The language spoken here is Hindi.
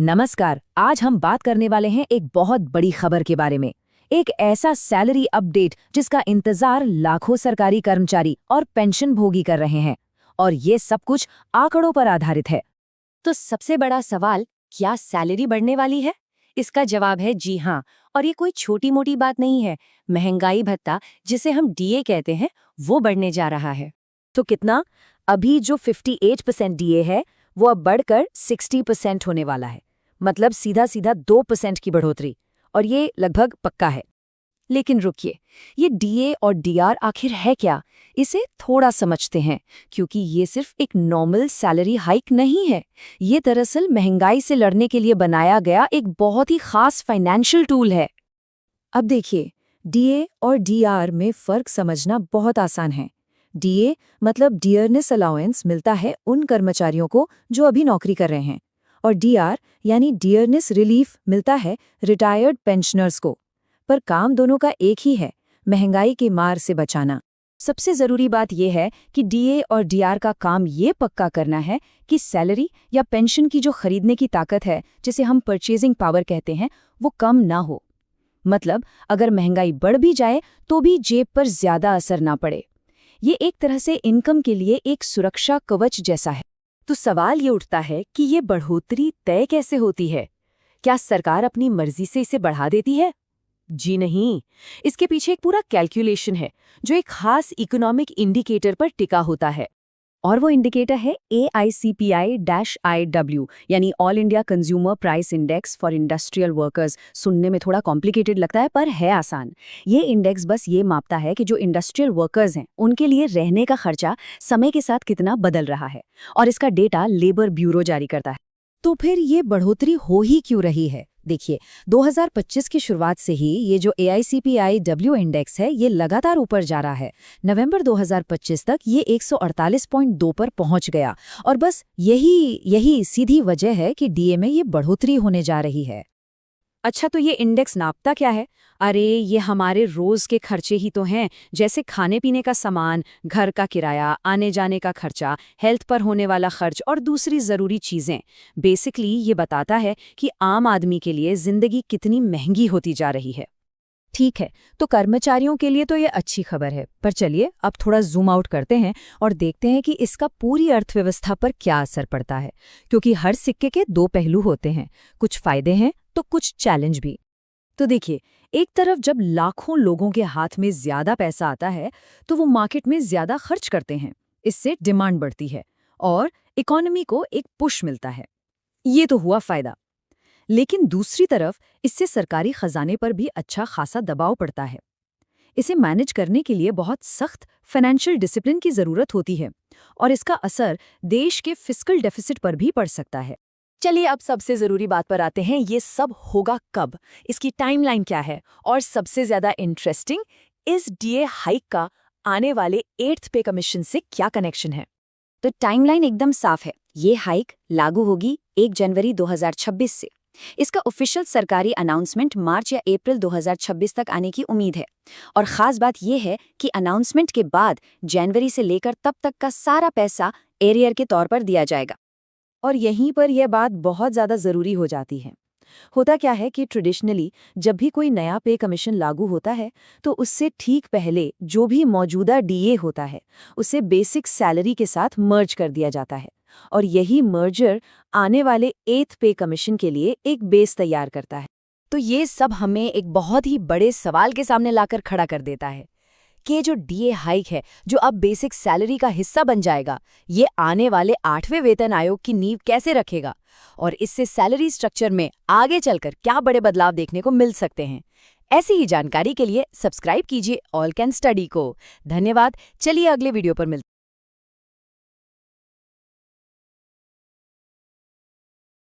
नमस्कार। आज हम बात करने वाले हैं एक बहुत बड़ी खबर के बारे में। एक ऐसा सैलरी अपडेट जिसका इंतजार लाखों सरकारी कर्मचारी और पेंशन भोगी कर रहे हैं, और ये सब कुछ आंकड़ों पर आधारित है। तो सबसे बड़ा सवाल, क्या सैलरी बढ़ने वाली है? इसका जवाब है जी हाँ। और ये कोई छोटी मोटी बात नहीं है। महंगाई भत्ता, जिसे हम डीए कहते हैं, वो बढ़ने जा रहा है। तो कितना? अभी जो 58% डीए है वो अब बढ़कर 60% होने वाला है। मतलब सीधा सीधा 2% की बढ़ोतरी, और ये लगभग पक्का है। लेकिन रुकिए, ये डीए और डीआर आखिर है क्या? इसे थोड़ा समझते हैं, क्योंकि ये सिर्फ एक नॉर्मल सैलरी हाइक नहीं है। ये दरअसल महंगाई से लड़ने के लिए बनाया गया एक बहुत ही खास फाइनेंशियल टूल है। अब देखिए, डीए और डीआर में फ़र्क समझना बहुत आसान है। डीए मतलब डियरनेस अलाउंस मिलता है उन कर्मचारियों को जो अभी नौकरी कर रहे हैं, और डीआर यानी डियरनेस रिलीफ मिलता है रिटायर्ड पेंशनर्स को। पर काम दोनों का एक ही है, महंगाई की मार से बचाना। सबसे ज़रूरी बात यह है कि डीए और डीआर का काम ये पक्का करना है कि सैलरी या पेंशन की जो खरीदने की ताकत है, जिसे हम परचेजिंग पावर कहते हैं, वो कम ना हो। मतलब अगर महंगाई बढ़ भी जाए तो भी जेब पर ज़्यादा असर ना पड़े। ये एक तरह से इनकम के लिए एक सुरक्षा कवच जैसा है। तो सवाल ये उठता है कि ये बढ़ोतरी तय कैसे होती है? क्या सरकार अपनी मर्जी से इसे बढ़ा देती है? जी नहीं। इसके पीछे एक पूरा कैलकुलेशन है जो एक खास इकोनॉमिक इंडिकेटर पर टिका होता है, और वो इंडिकेटर है AICPI-IW, यानी all India consumer price index for industrial workers. सुनने में थोड़ा कॉम्प्लिकेटेड लगता है, पर है आसान। ये इंडेक्स बस ये मापता है कि जो इंडस्ट्रियल वर्कर्स हैं उनके लिए रहने का खर्चा समय के साथ कितना बदल रहा है, और इसका डेटा लेबर ब्यूरो जारी करता है। तो फिर ये बढ़ोतरी हो ही क्यों रही है? देखिए, 2025 की शुरुआत से ही ये जो AICPI-W इंडेक्स है ये लगातार ऊपर जा रहा है। नवंबर 2025 तक ये 148.2 पर पहुंच गया, और बस यही सीधी वजह है कि डीए में ये बढ़ोतरी होने जा रही है। अच्छा, तो ये इंडेक्स नापता क्या है? अरे, ये हमारे रोज के खर्चे ही तो हैं, जैसे खाने पीने का सामान, घर का किराया, आने जाने का खर्चा, हेल्थ पर होने वाला खर्च और दूसरी ज़रूरी चीज़ें। बेसिकली ये बताता है कि आम आदमी के लिए ज़िंदगी कितनी महंगी होती जा रही है। ठीक है, तो कर्मचारियों के लिए तो ये अच्छी खबर है, पर चलिए अब थोड़ा जूम आउट करते हैं और देखते हैं कि इसका पूरी अर्थव्यवस्था पर क्या असर पड़ता है। क्योंकि हर सिक्के के दो पहलू होते हैं, कुछ फायदे हैं तो कुछ चैलेंज भी। तो देखिए, एक तरफ जब लाखों लोगों के हाथ में ज्यादा पैसा आता है तो वो मार्केट में ज्यादा खर्च करते हैं। इससे डिमांड बढ़ती है और इकोनॉमी को एक पुश मिलता है। ये तो हुआ फायदा। लेकिन दूसरी तरफ इससे सरकारी खजाने पर भी अच्छा खासा दबाव पड़ता है। इसे मैनेज करने के लिए बहुत सख्त फाइनेंशियल डिसिप्लिन की जरूरत होती है, और इसका असर देश के फिस्कल डेफिसिट पर भी पड़ सकता है। चलिए अब सबसे जरूरी बात पर आते हैं, ये सब होगा कब, इसकी टाइमलाइन क्या है, और सबसे ज्यादा इंटरेस्टिंग, इस डीए हाइक का आने वाले 8th पे कमीशन से क्या कनेक्शन है। तो टाइमलाइन एकदम साफ है। ये हाइक लागू होगी 1 जनवरी 2026 से। इसका ऑफिशियल सरकारी अनाउंसमेंट मार्च या अप्रैल 2026 तक आने की उम्मीद है। और खास बात यह है कि अनाउंसमेंट के बाद जनवरी से लेकर तब तक का सारा पैसा एरियर के तौर पर दिया जाएगा। और यहीं पर यह बात बहुत ज़्यादा ज़रूरी हो जाती है। होता क्या है कि ट्रेडिशनली जब भी कोई नया पे कमीशन लागू होता है तो उससे ठीक पहले जो भी मौजूदा डीए होता है उसे बेसिक सैलरी के साथ मर्ज कर दिया जाता है, और यही मर्जर आने वाले 8th पे कमीशन के लिए एक बेस तैयार करता है। तो ये सब हमें एक बहुत ही बड़े सवाल के सामने लाकर खड़ा कर देता है कि जो डीए हाइक है, जो अब बेसिक सैलरी का हिस्सा बन जाएगा, ये आने वाले 8वें वेतन आयोग की नींव कैसे रखेगा, और इससे सैलरी स्ट्रक्चर में आगे चलकर क्या बड़े बदलाव देखने को मिल सकते हैं। ऐसी ही जानकारी के लिए सब्सक्राइब कीजिए ऑल कैन स्टडी को। धन्यवाद। चलिए अगले वीडियो पर मिलते हैं।